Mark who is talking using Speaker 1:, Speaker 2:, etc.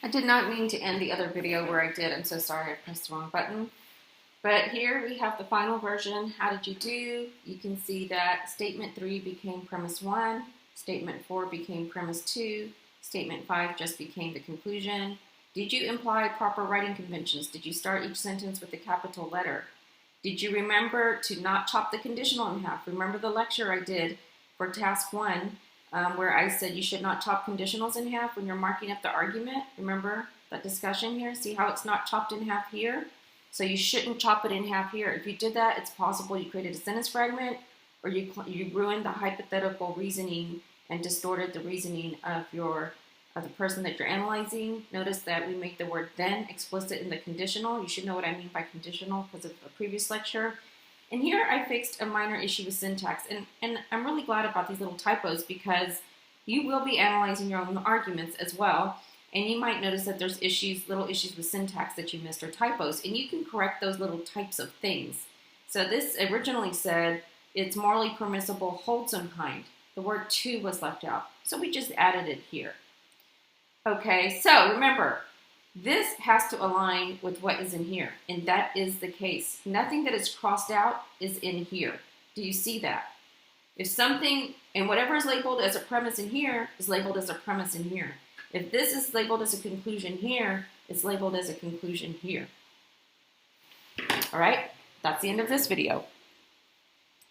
Speaker 1: I did not mean to end the other video where I did. I'm so sorry, I pressed the wrong button. But here we have the final version. How did you do? You can see that statement 3 became premise 1, statement 4 became premise 2, statement 5 just became the conclusion. Did you imply proper writing conventions? Did you start each sentence with a capital letter? Did you remember to not chop the conditional in half? Remember the lecture I did for task 1 where I said you should not chop conditionals in half when you're marking up the argument? Remember that discussion here? See how it's not chopped in half here? So you shouldn't chop it in half here. If you did that, it's possible you created a sentence fragment or you ruined the hypothetical reasoning and distorted the reasoning of the person that you're analyzing. Notice that we make the word then explicit in the conditional. You should know what I mean by conditional because of a previous lecture. And here I fixed a minor issue with syntax. And I'm really glad about these little typos because you will be analyzing your own arguments as well. And you might notice that there's little issues with syntax that you missed or typos. And you can correct those little types of things. So this originally said it's morally permissible, wholesome kind. The word to was left out. So we just added it here. Okay, so remember, this has to align with what is in here, and that is the case. Nothing that is crossed out is in here. Do you see that? If something, and whatever is labeled as a premise in here is labeled as a premise in here. If this is labeled as a conclusion here, it's labeled as a conclusion here. All right, that's the end of this video.